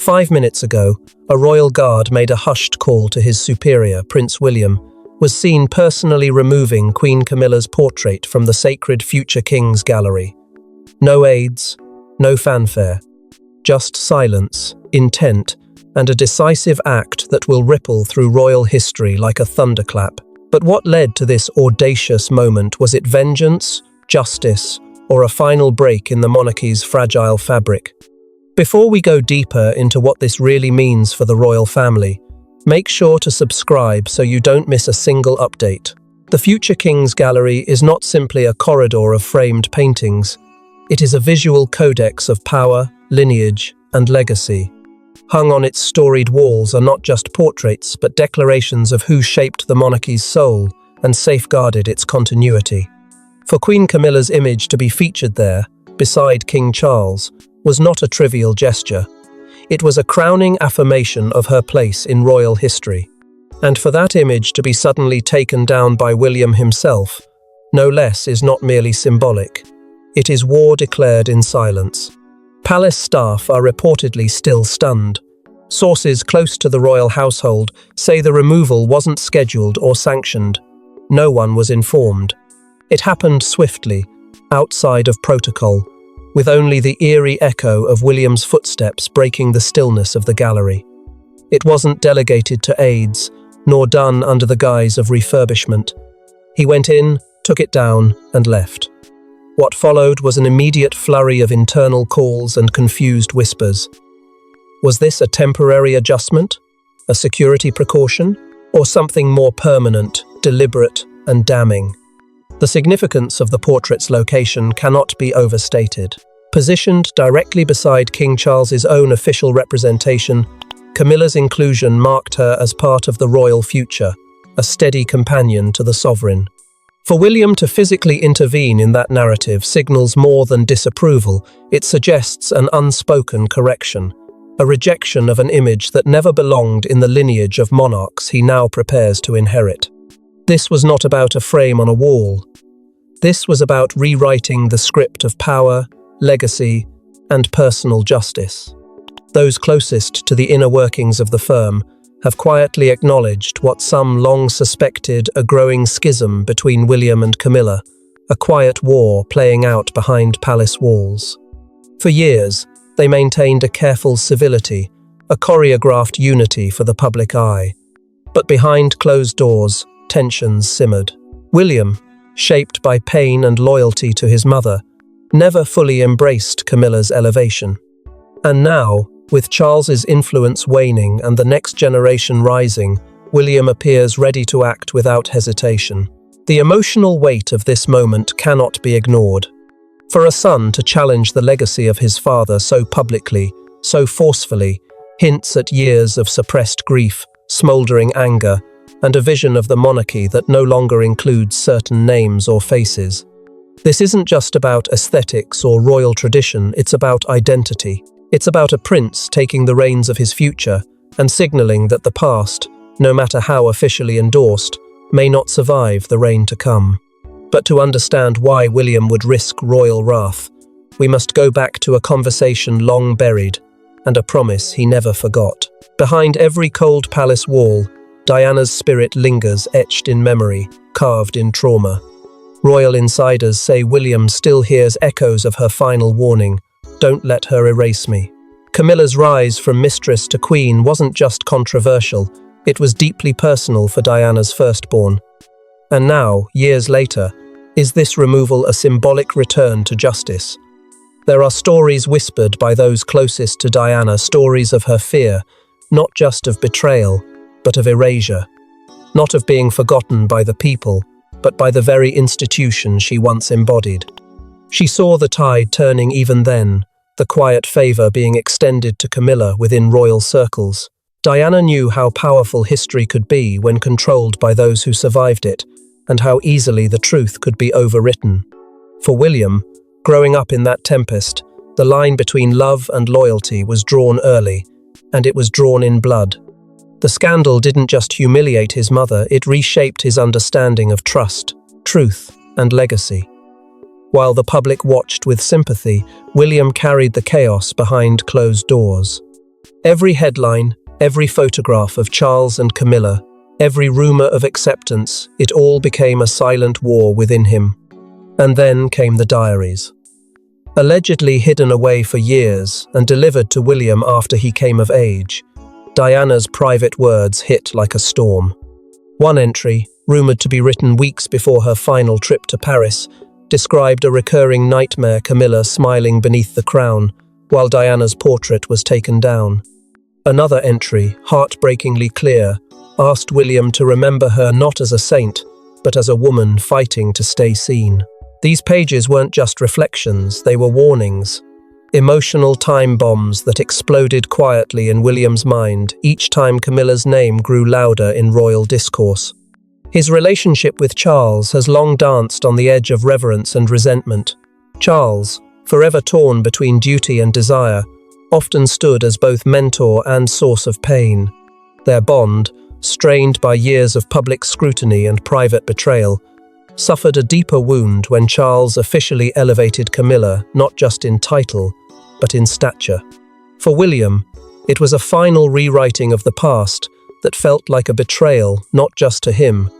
5 minutes ago, a royal guard made a hushed call to his superior, Prince William, was seen personally removing Queen Camilla's portrait from the sacred future king's gallery. No aids, no fanfare, just silence, intent, and a decisive act that will ripple through royal history like a thunderclap. But what led to this audacious moment? Was it vengeance, justice, or a final break in the monarchy's fragile fabric? Before we go deeper into what this really means for the royal family, make sure to subscribe so you don't miss a single update. The Future King's Gallery is not simply a corridor of framed paintings. It is a visual codex of power, lineage, and legacy. Hung on its storied walls are not just portraits, but declarations of who shaped the monarchy's soul and safeguarded its continuity. For Queen Camilla's image to be featured there, beside King Charles, was not a trivial gesture. It was a crowning affirmation of her place in royal history. And for that image to be suddenly taken down by William himself, no less, is not merely symbolic. It is war declared in silence. Palace staff are reportedly still stunned. Sources close to the royal household say the removal wasn't scheduled or sanctioned. No one was informed. It happened swiftly, outside of protocol, with only the eerie echo of William's footsteps breaking the stillness of the gallery. It wasn't delegated to aides, nor done under the guise of refurbishment. He went in, took it down, and left. What followed was an immediate flurry of internal calls and confused whispers. Was this a temporary adjustment, a security precaution, or something more permanent, deliberate, and damning? The significance of the portrait's location cannot be overstated. Positioned directly beside King Charles's own official representation, Camilla's inclusion marked her as part of the royal future, a steady companion to the sovereign. For William to physically intervene in that narrative signals more than disapproval. It suggests an unspoken correction, a rejection of an image that never belonged in the lineage of monarchs he now prepares to inherit. This was not about a frame on a wall. This was about rewriting the script of power, legacy, and personal justice. Those closest to the inner workings of the firm have quietly acknowledged what some long suspected a growing schism between William and Camilla, a quiet war playing out behind palace walls. For years, they maintained a careful civility, a choreographed unity for the public eye. But behind closed doors, tensions simmered. William, shaped by pain and loyalty to his mother, never fully embraced Camilla's elevation. And now, with Charles's influence waning and the next generation rising, William appears ready to act without hesitation. The emotional weight of this moment cannot be ignored. For a son to challenge the legacy of his father so publicly, so forcefully, hints at years of suppressed grief, smouldering anger, and a vision of the monarchy that no longer includes certain names or faces. This isn't just about aesthetics or royal tradition, it's about identity. It's about a prince taking the reins of his future and signaling that the past, no matter how officially endorsed, may not survive the reign to come. But to understand why William would risk royal wrath, we must go back to a conversation long buried and a promise he never forgot. Behind every cold palace wall, Diana's spirit lingers, etched in memory, carved in trauma. Royal insiders say William still hears echoes of her final warning, "Don't let her erase me." Camilla's rise from mistress to queen wasn't just controversial, it was deeply personal for Diana's firstborn. And now, years later, is this removal a symbolic return to justice? There are stories whispered by those closest to Diana, stories of her fear, not just of betrayal, but of erasure. Not of being forgotten by the people, but by the very institution she once embodied. She saw the tide turning even then, the quiet favour being extended to Camilla within royal circles. Diana knew how powerful history could be when controlled by those who survived it, and how easily the truth could be overwritten. For William, growing up in that tempest, the line between love and loyalty was drawn early, and it was drawn in blood. The scandal didn't just humiliate his mother, it reshaped his understanding of trust, truth, and legacy. While the public watched with sympathy, William carried the chaos behind closed doors. Every headline, every photograph of Charles and Camilla, every rumor of acceptance, it all became a silent war within him. And then came the diaries. Allegedly hidden away for years and delivered to William after he came of age, Diana's private words hit like a storm. One entry, rumored to be written weeks before her final trip to Paris, described a recurring nightmare: Camilla smiling beneath the crown, while Diana's portrait was taken down. Another entry, heartbreakingly clear, asked William to remember her not as a saint, but as a woman fighting to stay seen. These pages weren't just reflections, they were warnings. Emotional time bombs that exploded quietly in William's mind each time Camilla's name grew louder in royal discourse. His relationship with Charles has long danced on the edge of reverence and resentment. Charles, forever torn between duty and desire, often stood as both mentor and source of pain. Their bond, strained by years of public scrutiny and private betrayal, suffered a deeper wound when Charles officially elevated Camilla not just in title, but in stature. For William, it was a final rewriting of the past that felt like a betrayal not just to him,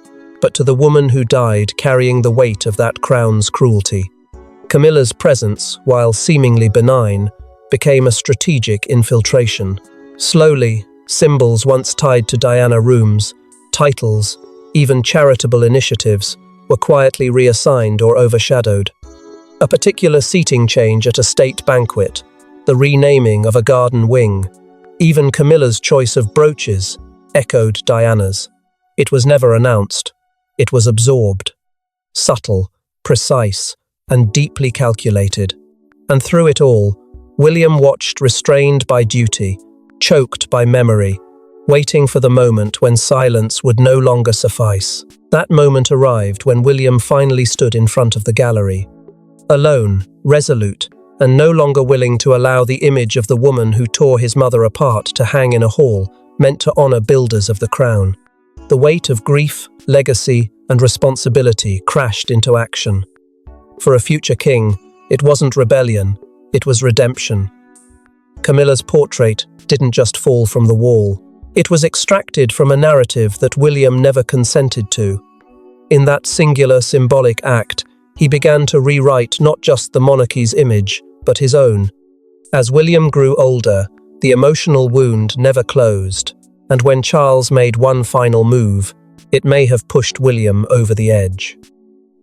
but to the woman who died carrying the weight of that crown's cruelty. Camilla's presence, while seemingly benign, became a strategic infiltration. Slowly, symbols once tied to Diana rooms, titles, even charitable initiatives, were quietly reassigned or overshadowed. A particular seating change at a state banquet, the renaming of a garden wing, even Camilla's choice of brooches echoed Diana's. It was never announced. It was absorbed. Subtle, precise, and deeply calculated. And through it all, William watched, restrained by duty, choked by memory, waiting for the moment when silence would no longer suffice. That moment arrived when William finally stood in front of the gallery. Alone, resolute, and no longer willing to allow the image of the woman who tore his mother apart to hang in a hall meant to honor builders of the crown. The weight of grief, legacy, and responsibility crashed into action. For a future king, it wasn't rebellion, it was redemption. Camilla's portrait didn't just fall from the wall. It was extracted from a narrative that William never consented to. In that singular symbolic act, he began to rewrite not just the monarchy's image, but his own. As William grew older, the emotional wound never closed, and when Charles made one final move, it may have pushed William over the edge.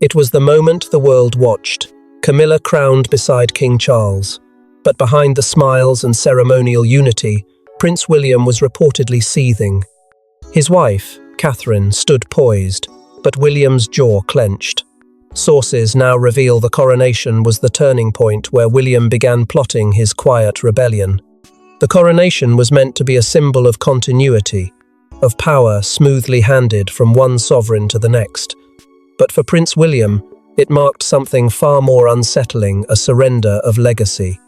It was the moment the world watched, Camilla crowned beside King Charles. But behind the smiles and ceremonial unity, Prince William was reportedly seething. His wife, Catherine, stood poised, but William's jaw clenched. Sources now reveal the coronation was the turning point where William began plotting his quiet rebellion. The coronation was meant to be a symbol of continuity, of power smoothly handed from one sovereign to the next. But for Prince William, it marked something far more unsettling: a surrender of legacy.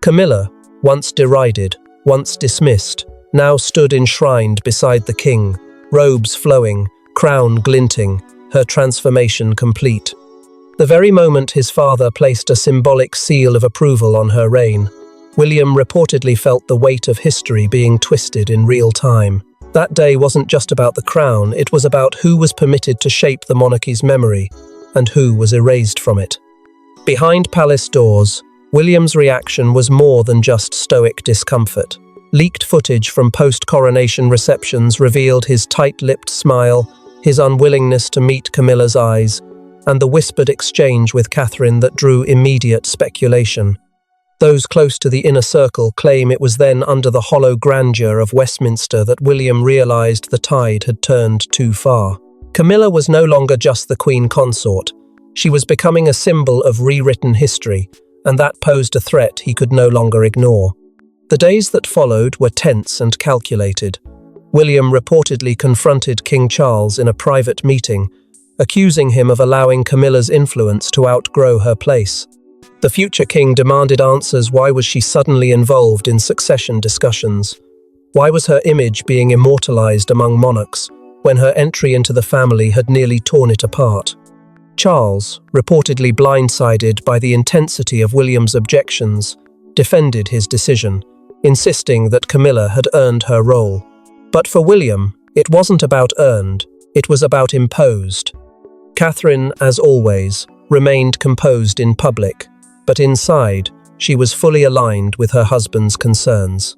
Camilla, once derided, once dismissed, now stood enshrined beside the king, robes flowing, crown glinting, her transformation complete. The very moment his father placed a symbolic seal of approval on her reign, William reportedly felt the weight of history being twisted in real time. That day wasn't just about the crown, it was about who was permitted to shape the monarchy's memory and who was erased from it. Behind palace doors, William's reaction was more than just stoic discomfort. Leaked footage from post-coronation receptions revealed his tight-lipped smile, his unwillingness to meet Camilla's eyes, and the whispered exchange with Catherine that drew immediate speculation. Those close to the inner circle claim it was then under the hollow grandeur of Westminster that William realized the tide had turned too far. Camilla was no longer just the queen consort. She was becoming a symbol of rewritten history, and that posed a threat he could no longer ignore. The days that followed were tense and calculated. William reportedly confronted King Charles in a private meeting, accusing him of allowing Camilla's influence to outgrow her place. The future king demanded answers. Why was she suddenly involved in succession discussions? Why was her image being immortalized among monarchs when her entry into the family had nearly torn it apart? Charles, reportedly blindsided by the intensity of William's objections, defended his decision, insisting that Camilla had earned her role. But for William, it wasn't about earned, it was about imposed. Catherine, as always, remained composed in public, but inside, she was fully aligned with her husband's concerns.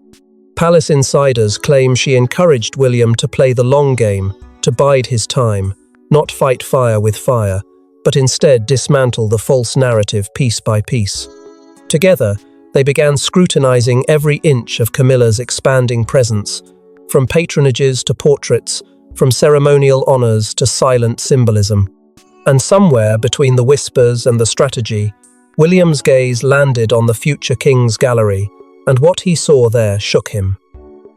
Palace insiders claim she encouraged William to play the long game, to bide his time, not fight fire with fire, but instead dismantle the false narrative piece by piece. Together, they began scrutinizing every inch of Camilla's expanding presence, from patronages to portraits, from ceremonial honors to silent symbolism. And somewhere between the whispers and the strategy, William's gaze landed on the future king's gallery, and what he saw there shook him.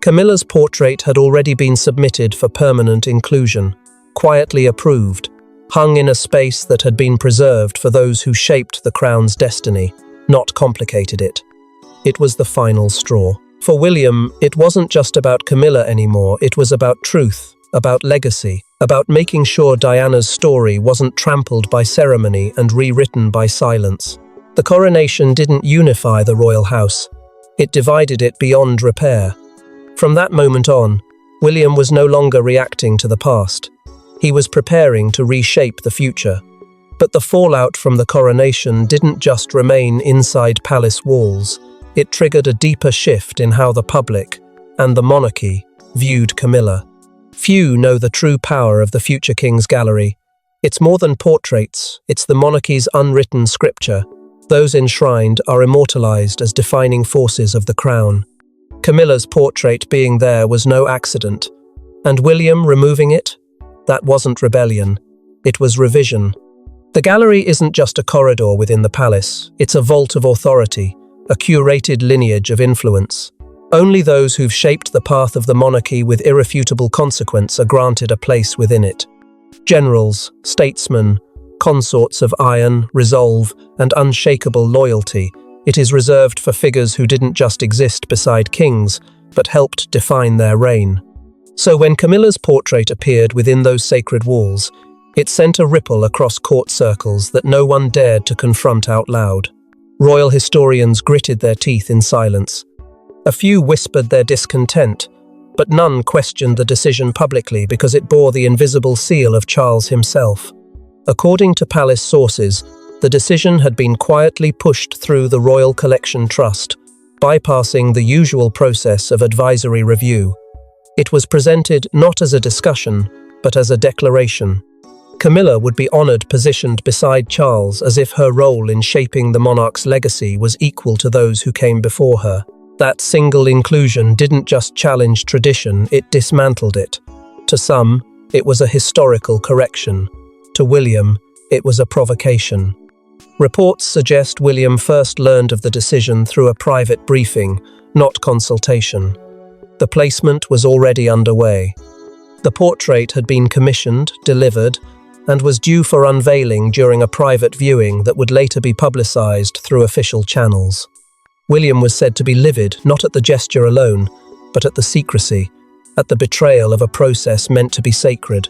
Camilla's portrait had already been submitted for permanent inclusion, quietly approved, hung in a space that had been preserved for those who shaped the crown's destiny, not complicated it. It was the final straw. For William, it wasn't just about Camilla anymore, it was about truth, about legacy, about making sure Diana's story wasn't trampled by ceremony and rewritten by silence. The coronation didn't unify the royal house, it divided it beyond repair. From that moment on, William was no longer reacting to the past. He was preparing to reshape the future. But the fallout from the coronation didn't just remain inside palace walls. It triggered a deeper shift in how the public, and the monarchy, viewed Camilla. Few know the true power of the future king's gallery. It's more than portraits, it's the monarchy's unwritten scripture. Those enshrined are immortalized as defining forces of the crown. Camilla's portrait being there was no accident. And William removing it? That wasn't rebellion. It was revision. The gallery isn't just a corridor within the palace, it's a vault of authority, a curated lineage of influence. Only those who've shaped the path of the monarchy with irrefutable consequence are granted a place within it. Generals, statesmen, consorts of iron, resolve, and unshakable loyalty, it is reserved for figures who didn't just exist beside kings, but helped define their reign. So when Camilla's portrait appeared within those sacred walls, it sent a ripple across court circles that no one dared to confront out loud. Royal historians gritted their teeth in silence. A few whispered their discontent, but none questioned the decision publicly because it bore the invisible seal of Charles himself. According to palace sources, the decision had been quietly pushed through the Royal Collection Trust, bypassing the usual process of advisory review. It was presented not as a discussion, but as a declaration. Camilla would be honored positioned beside Charles as if her role in shaping the monarch's legacy was equal to those who came before her. That single inclusion didn't just challenge tradition, it dismantled it. To some, it was a historical correction. To William, it was a provocation. Reports suggest William first learned of the decision through a private briefing, not consultation. The placement was already underway. The portrait had been commissioned, delivered, and was due for unveiling during a private viewing that would later be publicized through official channels. William was said to be livid, not at the gesture alone, but at the secrecy, at the betrayal of a process meant to be sacred.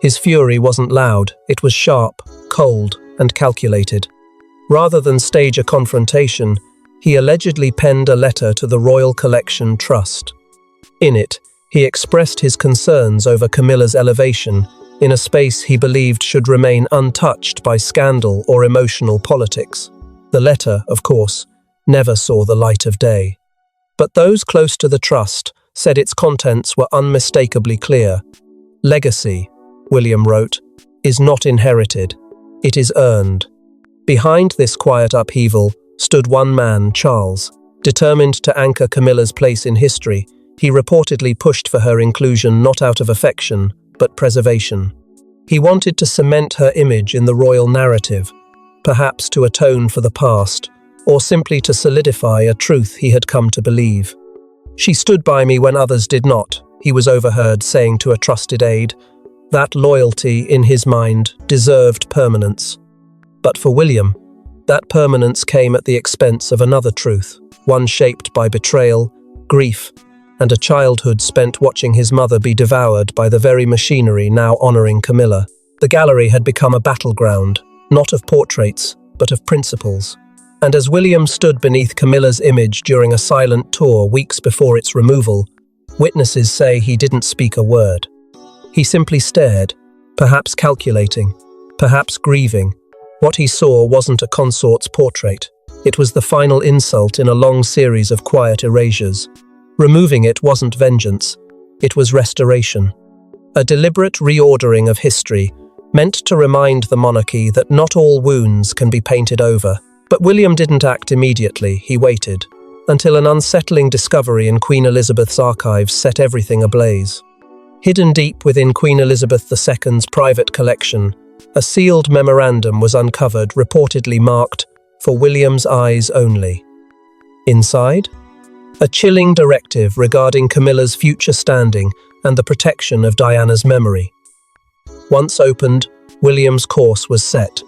His fury wasn't loud, it was sharp, cold, and calculated. Rather than stage a confrontation, he allegedly penned a letter to the Royal Collection Trust. In it, he expressed his concerns over Camilla's elevation in a space he believed should remain untouched by scandal or emotional politics. The letter, of course, never saw the light of day. But those close to the trust said its contents were unmistakably clear. Legacy, William wrote, is not inherited, it is earned. Behind this quiet upheaval stood one man, Charles. Determined to anchor Camilla's place in history, he reportedly pushed for her inclusion not out of affection, but preservation. He wanted to cement her image in the royal narrative, perhaps to atone for the past, or simply to solidify a truth he had come to believe. "She stood by me when others did not," he was overheard saying to a trusted aide. That loyalty, in his mind, deserved permanence. But for William, that permanence came at the expense of another truth, one shaped by betrayal, grief, and a childhood spent watching his mother be devoured by the very machinery now honoring Camilla. The gallery had become a battleground, not of portraits, but of principles. And as William stood beneath Camilla's image during a silent tour weeks before its removal, witnesses say he didn't speak a word. He simply stared, perhaps calculating, perhaps grieving. What he saw wasn't a consort's portrait. It was the final insult in a long series of quiet erasures. Removing it wasn't vengeance, it was restoration. A deliberate reordering of history, meant to remind the monarchy that not all wounds can be painted over. But William didn't act immediately, he waited, until an unsettling discovery in Queen Elizabeth's archives set everything ablaze. Hidden deep within Queen Elizabeth II's private collection, a sealed memorandum was uncovered, reportedly marked, "For William's eyes only." Inside? A chilling directive regarding Camilla's future standing and the protection of Diana's memory. Once opened, William's course was set,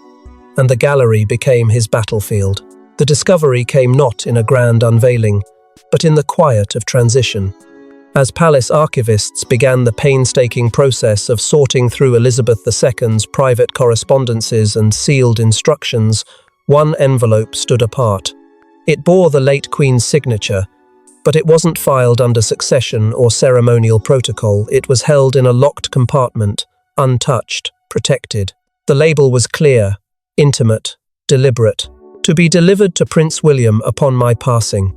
and the gallery became his battlefield. The discovery came not in a grand unveiling, but in the quiet of transition. As palace archivists began the painstaking process of sorting through Elizabeth II's private correspondences and sealed instructions, one envelope stood apart. It bore the late Queen's signature, but it wasn't filed under succession or ceremonial protocol. It was held in a locked compartment, untouched, protected. The label was clear, intimate, deliberate. To be delivered to Prince William upon my passing.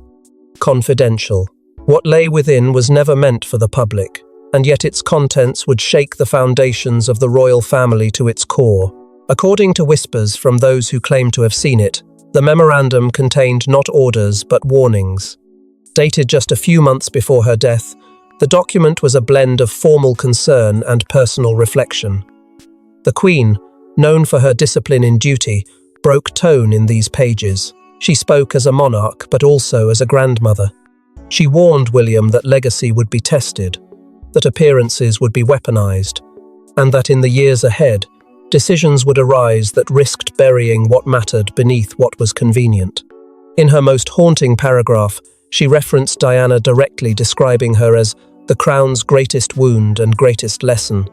Confidential. What lay within was never meant for the public, and yet its contents would shake the foundations of the royal family to its core. According to whispers from those who claim to have seen it, the memorandum contained not orders but warnings. Dated just a few months before her death, the document was a blend of formal concern and personal reflection. The Queen, known for her discipline in duty, broke tone in these pages. She spoke as a monarch, but also as a grandmother. She warned William that legacy would be tested, that appearances would be weaponized, and that in the years ahead, decisions would arise that risked burying what mattered beneath what was convenient. In her most haunting paragraph, she referenced Diana directly, describing her as the crown's greatest wound and greatest lesson.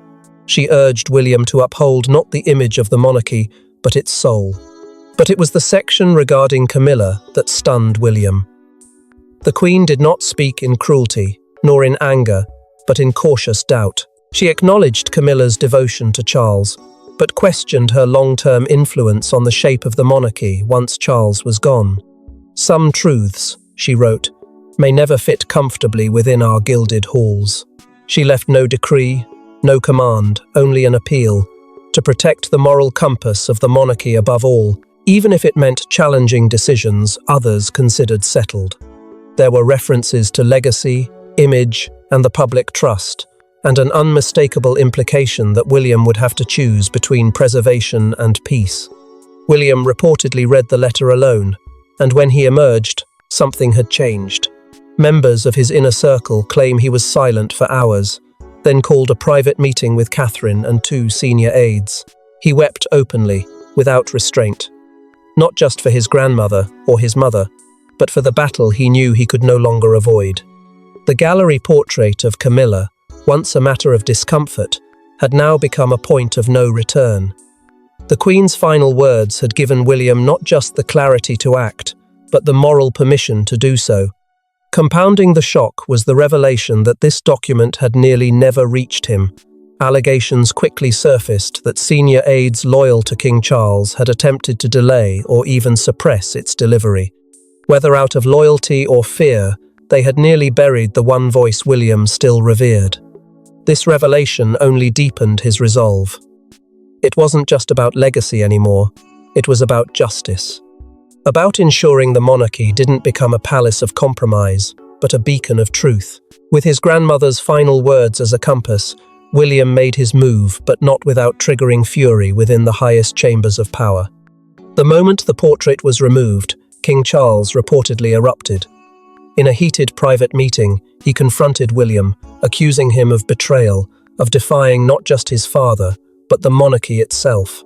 She urged William to uphold not the image of the monarchy, but its soul. But it was the section regarding Camilla that stunned William. The Queen did not speak in cruelty, nor in anger, but in cautious doubt. She acknowledged Camilla's devotion to Charles, but questioned her long-term influence on the shape of the monarchy once Charles was gone. "Some truths," she wrote, "may never fit comfortably within our gilded halls." She left no decree, no command, only an appeal, to protect the moral compass of the monarchy above all, even if it meant challenging decisions others considered settled. There were references to legacy, image, and the public trust, and an unmistakable implication that William would have to choose between preservation and peace. William reportedly read the letter alone, and when he emerged, something had changed. Members of his inner circle claim he was silent for hours, then called a private meeting with Catherine and 2 senior aides. He wept openly, without restraint, not just for his grandmother or his mother, but for the battle he knew he could no longer avoid. The gallery portrait of Camilla, once a matter of discomfort, had now become a point of no return. The Queen's final words had given William not just the clarity to act, but the moral permission to do so. Compounding the shock was the revelation that this document had nearly never reached him. Allegations quickly surfaced that senior aides loyal to King Charles had attempted to delay or even suppress its delivery. Whether out of loyalty or fear, they had nearly buried the one voice William still revered. This revelation only deepened his resolve. It wasn't just about legacy anymore, it was about justice. About ensuring the monarchy didn't become a palace of compromise, but a beacon of truth. With his grandmother's final words as a compass, William made his move, but not without triggering fury within the highest chambers of power. The moment the portrait was removed, King Charles reportedly erupted. In a heated private meeting, he confronted William, accusing him of betrayal, of defying not just his father, but the monarchy itself.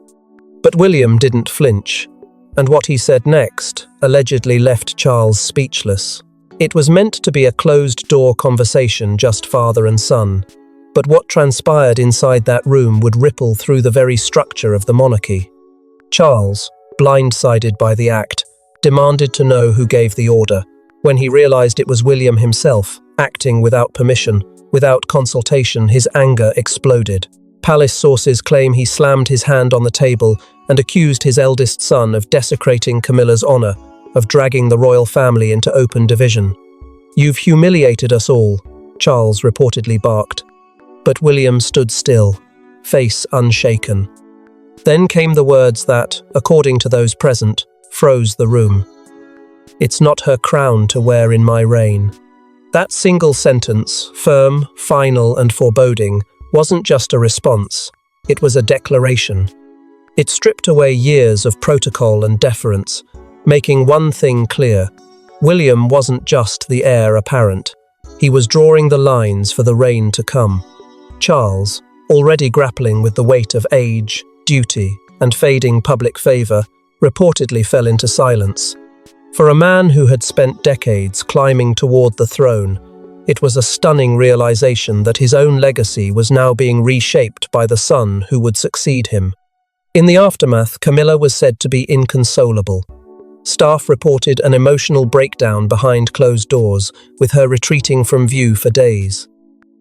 But William didn't flinch, and what he said next allegedly left Charles speechless. It was meant to be a closed-door conversation, just father and son, but what transpired inside that room would ripple through the very structure of the monarchy. Charles, blindsided by the act, demanded to know who gave the order. When he realized it was William himself, acting without permission, without consultation, his anger exploded. Palace sources claim he slammed his hand on the table and accused his eldest son of desecrating Camilla's honor, of dragging the royal family into open division. "You've humiliated us all," Charles reportedly barked. But William stood still, face unshaken. Then came the words that, according to those present, froze the room. "It's not her crown to wear in my reign." That single sentence, firm, final, and foreboding, wasn't just a response, it was a declaration. It stripped away years of protocol and deference, making one thing clear: William wasn't just the heir apparent. He was drawing the lines for the reign to come. Charles, already grappling with the weight of age, duty, and fading public favor, reportedly fell into silence. For a man who had spent decades climbing toward the throne, it was a stunning realization that his own legacy was now being reshaped by the son who would succeed him. In the aftermath, Camilla was said to be inconsolable. Staff reported an emotional breakdown behind closed doors, with her retreating from view for days.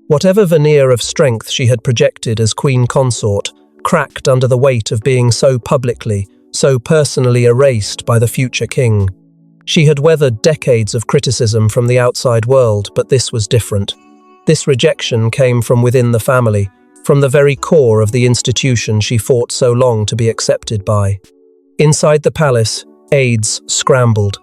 Whatever veneer of strength she had projected as queen consort cracked under the weight of being so publicly, so personally erased by the future king. She had weathered decades of criticism from the outside world, but this was different. This rejection came from within the family, from the very core of the institution she fought so long to be accepted by. Inside the palace, aides scrambled.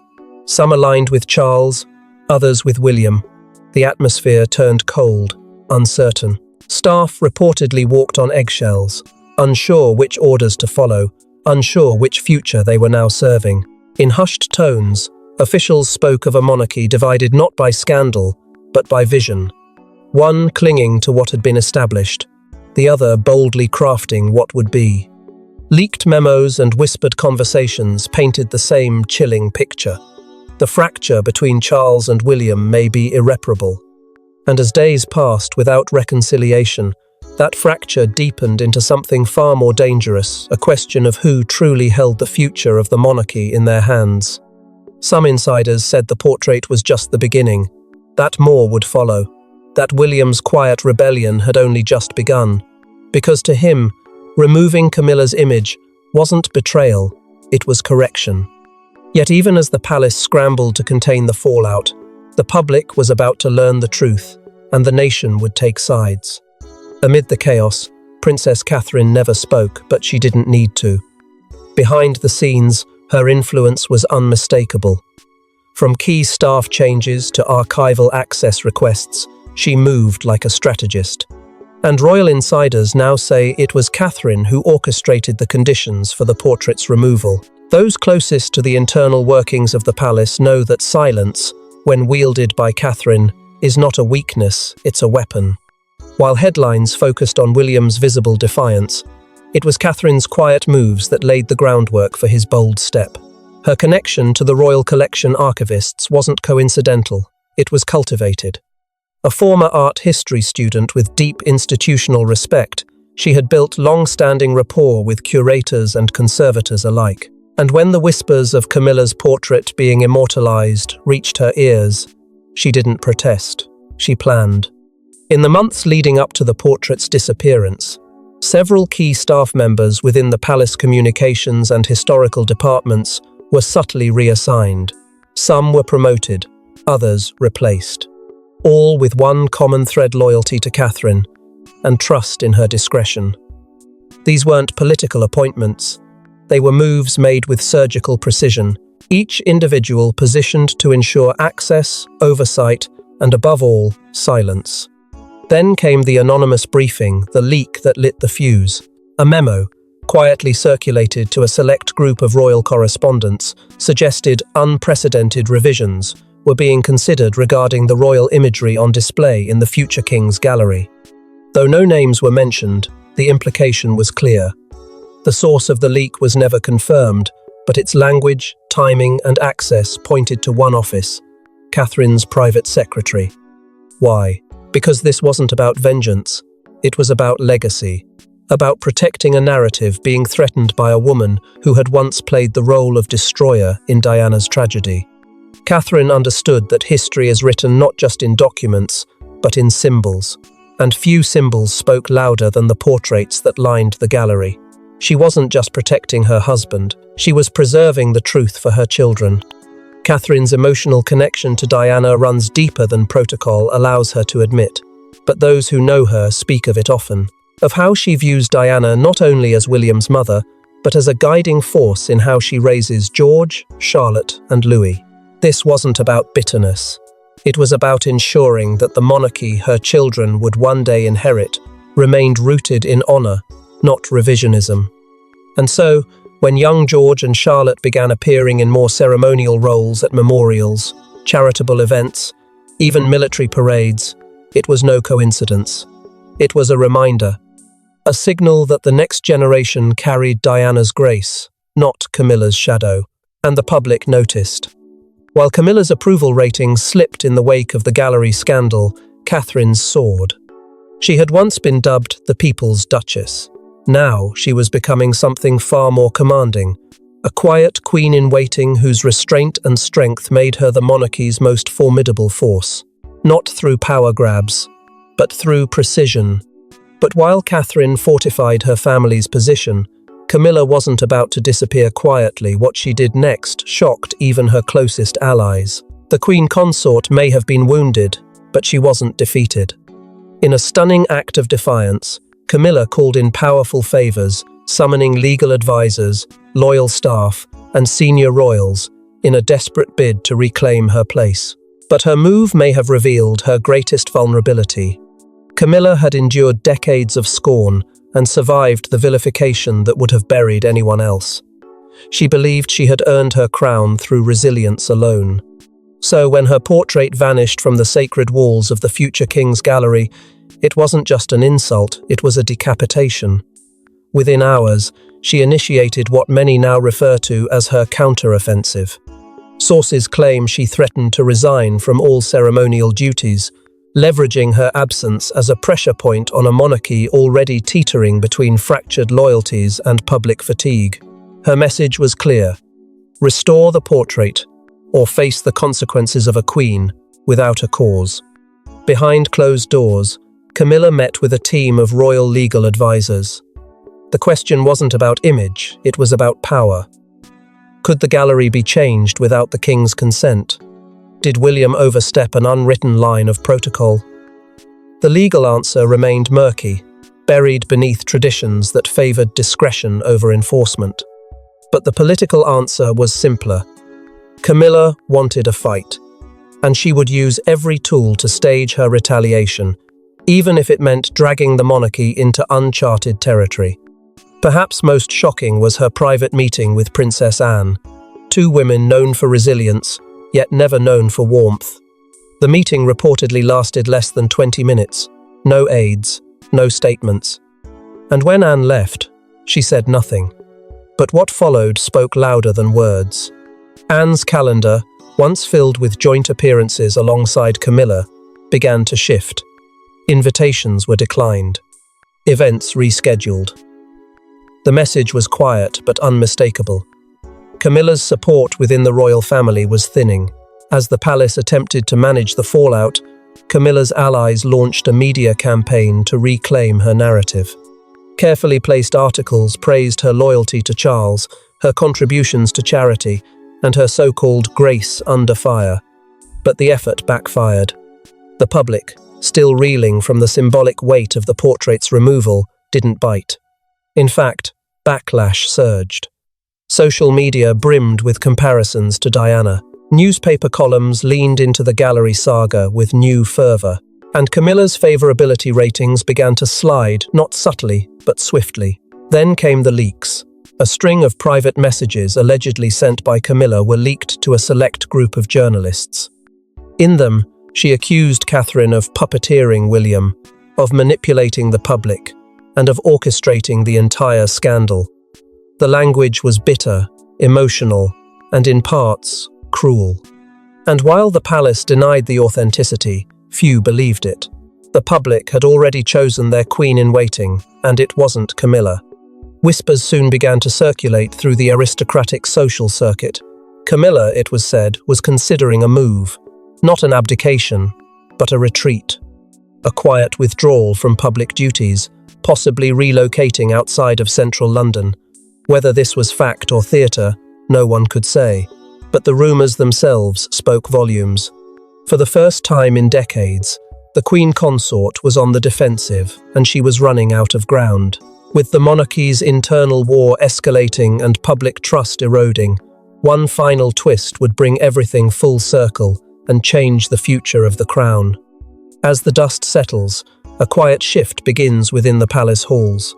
Some aligned with Charles, others with William. The atmosphere turned cold, uncertain. Staff reportedly walked on eggshells, unsure which orders to follow, unsure which future they were now serving. In hushed tones, officials spoke of a monarchy divided not by scandal, but by vision. One clinging to what had been established, the other boldly crafting what would be. Leaked memos and whispered conversations painted the same chilling picture. The fracture between Charles and William may be irreparable. And as days passed without reconciliation, that fracture deepened into something far more dangerous, a question of who truly held the future of the monarchy in their hands. Some insiders said the portrait was just the beginning, that more would follow, that William's quiet rebellion had only just begun. Because to him, removing Camilla's image wasn't betrayal, it was correction. Yet even as the palace scrambled to contain the fallout, the public was about to learn the truth, and the nation would take sides. Amid the chaos, Princess Catherine never spoke, but she didn't need to. Behind the scenes, her influence was unmistakable. From key staff changes to archival access requests, she moved like a strategist. And royal insiders now say it was Catherine who orchestrated the conditions for the portrait's removal. Those closest to the internal workings of the palace know that silence, when wielded by Catherine, is not a weakness, it's a weapon. While headlines focused on William's visible defiance, it was Catherine's quiet moves that laid the groundwork for his bold step. Her connection to the Royal Collection archivists wasn't coincidental, it was cultivated. A former art history student with deep institutional respect, she had built long-standing rapport with curators and conservators alike. And when the whispers of Camilla's portrait being immortalized reached her ears, she didn't protest, she planned. In the months leading up to the portrait's disappearance, several key staff members within the palace communications and historical departments were subtly reassigned. Some were promoted, others replaced. All with one common thread: loyalty to Catherine and trust in her discretion. These weren't political appointments. They were moves made with surgical precision, each individual positioned to ensure access, oversight, and above all, silence. Then came the anonymous briefing, the leak that lit the fuse. A memo, quietly circulated to a select group of royal correspondents, suggested unprecedented revisions were being considered regarding the royal imagery on display in the future king's gallery. Though no names were mentioned, the implication was clear. The source of the leak was never confirmed, but its language, timing, and access pointed to one office: Catherine's private secretary. Why? Because this wasn't about vengeance. It was about legacy. about protecting a narrative being threatened by a woman who had once played the role of destroyer in Diana's tragedy. Catherine understood that history is written not just in documents, but in symbols, and few symbols spoke louder than the portraits that lined the gallery. She wasn't just protecting her husband, she was preserving the truth for her children. Catherine's emotional connection to Diana runs deeper than protocol allows her to admit, but those who know her speak of it often, of how she views Diana not only as William's mother, but as a guiding force in how she raises George, Charlotte, and Louis. This wasn't about bitterness. It was about ensuring that the monarchy her children would one day inherit remained rooted in honor, not revisionism. And so, when young George and Charlotte began appearing in more ceremonial roles at memorials, charitable events, even military parades, it was no coincidence. It was a reminder, a signal that the next generation carried Diana's grace, not Camilla's shadow, and the public noticed. While Camilla's approval ratings slipped in the wake of the gallery scandal, Catherine's soared. She had once been dubbed the People's Duchess. Now she was becoming something far more commanding, a quiet queen-in-waiting whose restraint and strength made her the monarchy's most formidable force, not through power grabs, but through precision. But while Catherine fortified her family's position, Camilla wasn't about to disappear quietly. What she did next shocked even her closest allies. The queen consort may have been wounded, but she wasn't defeated. In a stunning act of defiance, Camilla called in powerful favors, summoning legal advisors, loyal staff, and senior royals in a desperate bid to reclaim her place. But her move may have revealed her greatest vulnerability. Camilla had endured decades of scorn and survived the vilification that would have buried anyone else. She believed she had earned her crown through resilience alone. So when her portrait vanished from the sacred walls of the future king's gallery, it wasn't just an insult, it was a decapitation. Within hours, she initiated what many now refer to as her counter-offensive. Sources claim she threatened to resign from all ceremonial duties, leveraging her absence as a pressure point on a monarchy already teetering between fractured loyalties and public fatigue. Her message was clear: restore the portrait, or face the consequences of a queen without a cause. Behind closed doors, Camilla met with a team of royal legal advisors. The question wasn't about image, it was about power. Could the gallery be changed without the king's consent? Did William overstep an unwritten line of protocol? The legal answer remained murky, buried beneath traditions that favored discretion over enforcement. But the political answer was simpler. Camilla wanted a fight, and she would use every tool to stage her retaliation, even if it meant dragging the monarchy into uncharted territory. Perhaps most shocking was her private meeting with Princess Anne, two women known for resilience, yet never known for warmth. The meeting reportedly lasted less than 20 minutes, no aides, no statements. And when Anne left, she said nothing. But what followed spoke louder than words. Anne's calendar, once filled with joint appearances alongside Camilla, began to shift. Invitations were declined. Events rescheduled. The message was quiet but unmistakable. Camilla's support within the royal family was thinning. As the palace attempted to manage the fallout, Camilla's allies launched a media campaign to reclaim her narrative. Carefully placed articles praised her loyalty to Charles, her contributions to charity, and her so-called grace under fire. But the effort backfired. The public, still reeling from the symbolic weight of the portrait's removal, didn't bite. In fact, backlash surged. Social media brimmed with comparisons to Diana. Newspaper columns leaned into the gallery saga with new fervor, and Camilla's favorability ratings began to slide, not subtly, but swiftly. Then came the leaks. A string of private messages allegedly sent by Camilla were leaked to a select group of journalists. In them, she accused Catherine of puppeteering William, of manipulating the public, and of orchestrating the entire scandal. The language was bitter, emotional, and in parts, cruel. And while the palace denied the authenticity, few believed it. The public had already chosen their queen-in-waiting, and it wasn't Camilla. Whispers soon began to circulate through the aristocratic social circuit. Camilla, it was said, was considering a move, not an abdication, but a retreat. A quiet withdrawal from public duties, possibly relocating outside of central London. Whether this was fact or theatre, no one could say, but the rumours themselves spoke volumes. For the first time in decades, the Queen Consort was on the defensive, and she was running out of ground. With the monarchy's internal war escalating and public trust eroding, one final twist would bring everything full circle and change the future of the crown. As the dust settles, a quiet shift begins within the palace halls.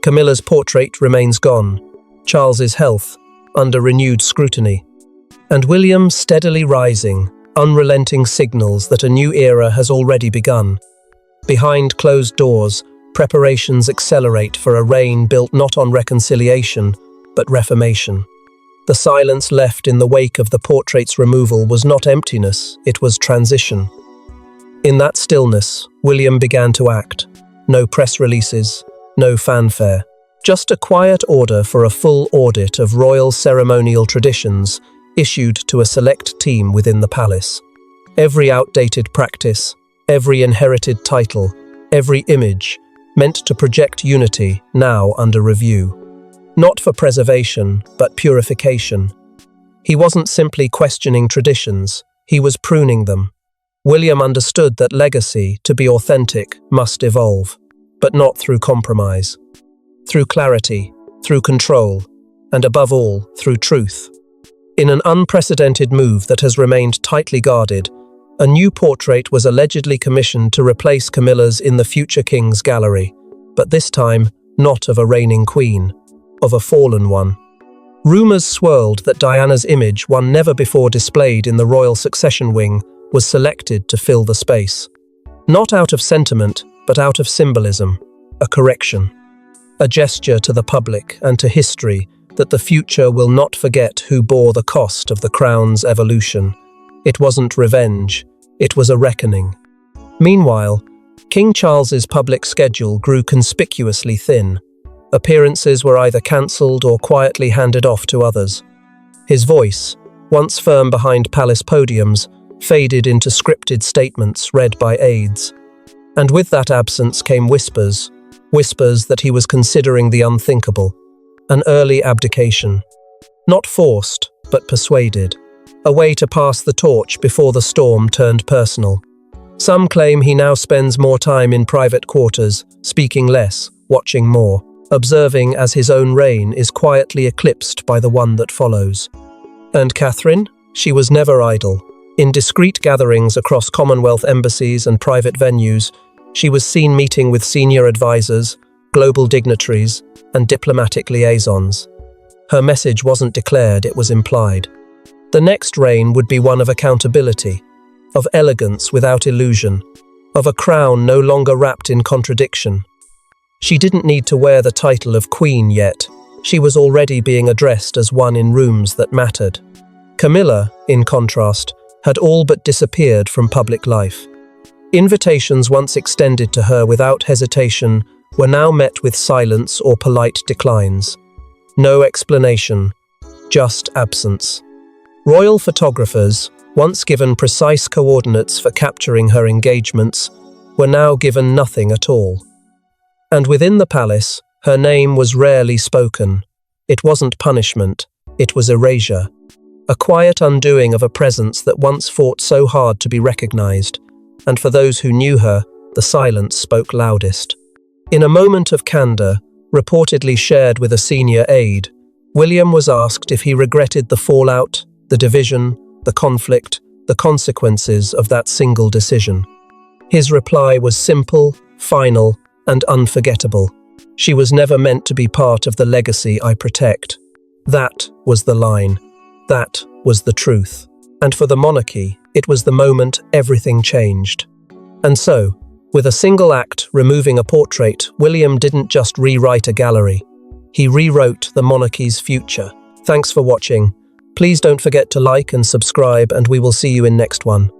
Camilla's portrait remains gone, Charles's health under renewed scrutiny, and William steadily rising, unrelenting signals that a new era has already begun. Behind closed doors, preparations accelerate for a reign built not on reconciliation, but reformation. The silence left in the wake of the portrait's removal was not emptiness, it was transition. In that stillness, William began to act. No press releases, no fanfare. Just a quiet order for a full audit of royal ceremonial traditions issued to a select team within the palace. Every outdated practice, every inherited title, every image, meant to project unity, now under review. Not for preservation, but purification. He wasn't simply questioning traditions, he was pruning them. William understood that legacy, to be authentic, must evolve, but not through compromise. Through clarity, through control, and above all, through truth. In an unprecedented move that has remained tightly guarded, a new portrait was allegedly commissioned to replace Camilla's in the future king's gallery, but this time not of a reigning queen, of a fallen one. Rumours swirled that Diana's image, one never before displayed in the royal succession wing, was selected to fill the space. Not out of sentiment, but out of symbolism, a correction. A gesture to the public and to history that the future will not forget who bore the cost of the crown's evolution. It wasn't revenge, it was a reckoning. Meanwhile, King Charles's public schedule grew conspicuously thin. Appearances were either cancelled or quietly handed off to others. His voice, once firm behind palace podiums, faded into scripted statements read by aides. And with that absence came whispers that he was considering the unthinkable. An early abdication. Not forced, but persuaded. A way to pass the torch before the storm turned personal. Some claim he now spends more time in private quarters, speaking less, watching more, observing as his own reign is quietly eclipsed by the one that follows. And Catherine? She was never idle. In discreet gatherings across Commonwealth embassies and private venues, she was seen meeting with senior advisors, global dignitaries, and diplomatic liaisons. Her message wasn't declared, it was implied. The next reign would be one of accountability, of elegance without illusion, of a crown no longer wrapped in contradiction. She didn't need to wear the title of queen yet. She was already being addressed as one in rooms that mattered. Camilla, in contrast, had all but disappeared from public life. Invitations once extended to her without hesitation were now met with silence or polite declines. No explanation, just absence. Royal photographers, once given precise coordinates for capturing her engagements, were now given nothing at all. And within the palace, her name was rarely spoken. It wasn't punishment, it was erasure. A quiet undoing of a presence that once fought so hard to be recognized, and for those who knew her, the silence spoke loudest. In a moment of candor, reportedly shared with a senior aide, William was asked if he regretted the fallout, the division, the conflict, the consequences of that single decision. His reply was simple, final, and unforgettable. She was never meant to be part of the legacy I protect. That was the line. That was the truth. And for the monarchy, it was the moment everything changed. And so, with a single act removing a portrait, William didn't just rewrite a gallery. He rewrote the monarchy's future. Thanks for watching. Please don't forget to like and subscribe, and we will see you in next one.